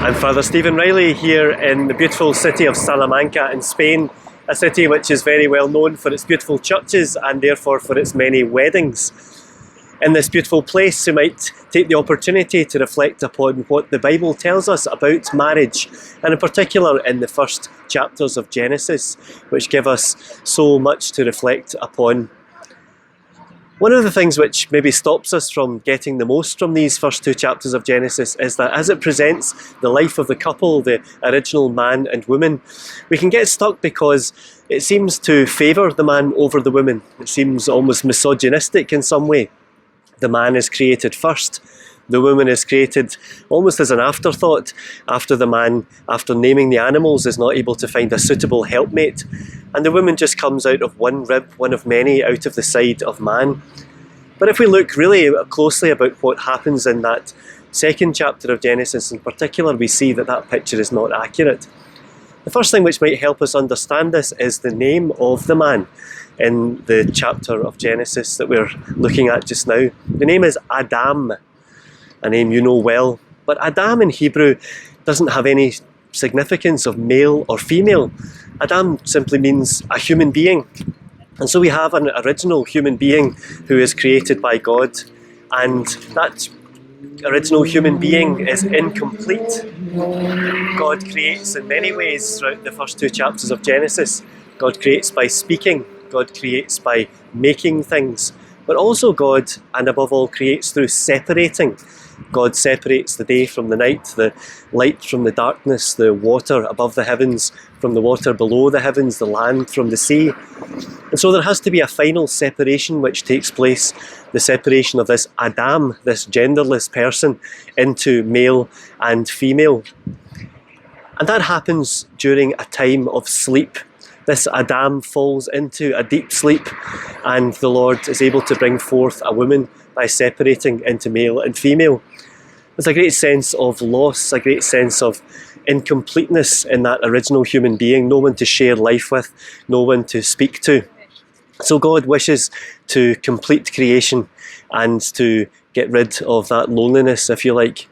I'm Father Stephen Riley here in the beautiful city of Salamanca in Spain, a city which is very well known for its beautiful churches and therefore for its many weddings. In this beautiful place, we might take the opportunity to reflect upon what the Bible tells us about marriage, and in particular in the first chapters of Genesis, which give us so much to reflect upon. One of the things which maybe stops us from getting the most from these first two chapters of Genesis is that as it presents the life of the couple, the original man and woman, we can get stuck because it seems to favour the man over the woman. It seems almost misogynistic in some way. The man is created first. The woman is created almost as an afterthought after the man, after naming the animals, is not able to find a suitable helpmate. And the woman just comes out of one rib, one of many, out of the side of man. But if we look really closely about what happens in that second chapter of Genesis in particular, we see that that picture is not accurate. The first thing which might help us understand this is the name of the man in the chapter of Genesis that we're looking at just now. The name is Adam, a name you know well. But Adam in Hebrew doesn't have any significance of male or female. Adam simply means a human being. And so we have an original human being who is created by God, and that original human being is incomplete. God creates in many ways throughout the first two chapters of Genesis. God creates by speaking, God creates by making things, but also God, and above all, creates through separating. God separates the day from the night, the light from the darkness, the water above the heavens from the water below the heavens, the land from the sea. And so there has to be a final separation which takes place, the separation of this Adam, this genderless person, into male and female. And that happens during a time of sleep. This Adam falls into a deep sleep, and the Lord is able to bring forth a woman by separating into male and female. There's a great sense of loss, a great sense of incompleteness in that original human being, no one to share life with, no one to speak to. So God wishes to complete creation and to get rid of that loneliness, if you like.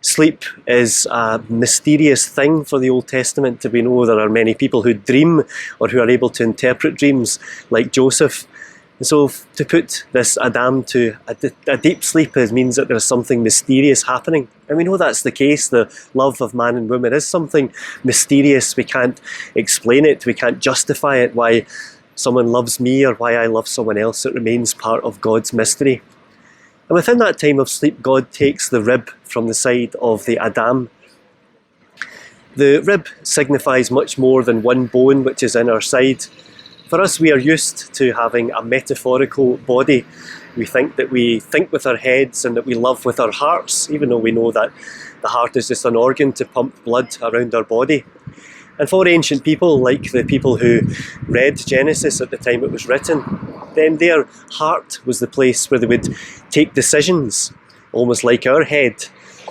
Sleep is a mysterious thing for the Old Testament. We know there are many people who dream or who are able to interpret dreams, like Joseph. And so to put this Adam to a deep sleep means that there's something mysterious happening. And we know that's the case. The love of man and woman is something mysterious. We can't explain it. We can't justify it, why someone loves me or why I love someone else. It remains part of God's mystery. And within that time of sleep, God takes the rib from the side of the Adam. The rib signifies much more than one bone which is in our side. For us, we are used to having a metaphorical body. We think that we think with our heads and that we love with our hearts, even though we know that the heart is just an organ to pump blood around our body. And for ancient people, like the people who read Genesis at the time it was written, then their heart was the place where they would take decisions, almost like our head,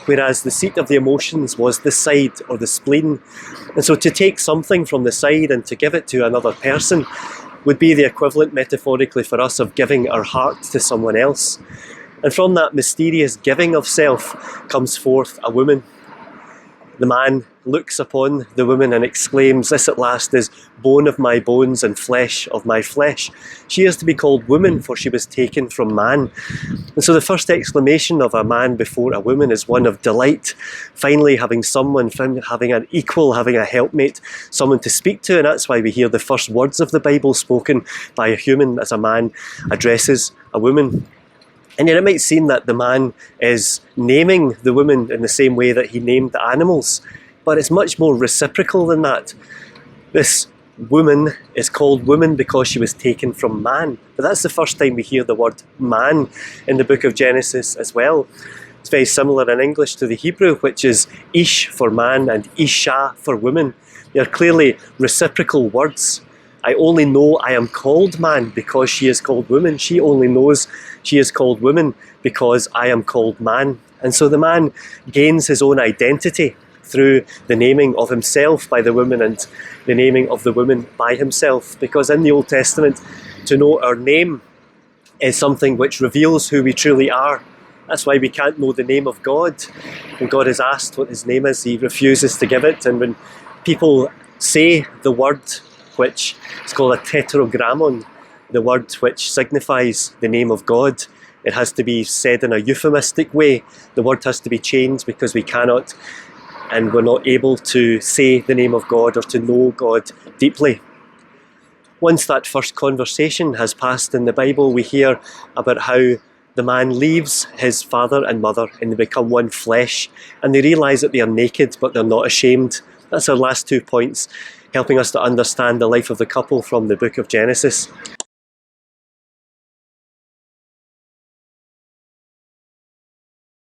whereas the seat of the emotions was the side or the spleen. And so to take something from the side and to give it to another person would be the equivalent metaphorically for us of giving our heart to someone else. And from that mysterious giving of self comes forth a woman. The man looks upon the woman and exclaims, "This at last is bone of my bones and flesh of my flesh." She is to be called woman, for she was taken from man. And so the first exclamation of a man before a woman is one of delight, finally having someone, having an equal, having a helpmate, someone to speak to. And that's why we hear the first words of the Bible spoken by a human as a man addresses a woman. And yet it might seem that the man is naming the woman in the same way that he named the animals, but it's much more reciprocal than that. This woman is called woman because she was taken from man. But that's the first time we hear the word man in the book of Genesis as well. It's very similar in English to the Hebrew, which is ish for man and isha for woman. They are clearly reciprocal words. I only know I am called man because she is called woman. She only knows she is called woman because I am called man. And so the man gains his own identity through the naming of himself by the woman and the naming of the woman by himself. Because in the Old Testament, to know our name is something which reveals who we truly are. That's why we can't know the name of God. When God is asked what his name is, he refuses to give it. And when people say the word, which is called a tetragrammon, the word which signifies the name of God, it has to be said in a euphemistic way. The word has to be changed because we cannot and we're not able to say the name of God or to know God deeply. Once that first conversation has passed in the Bible, we hear about how the man leaves his father and mother and they become one flesh, and they realise that they are naked but they're not ashamed. That's our last 2 points, helping us to understand the life of the couple from the book of Genesis.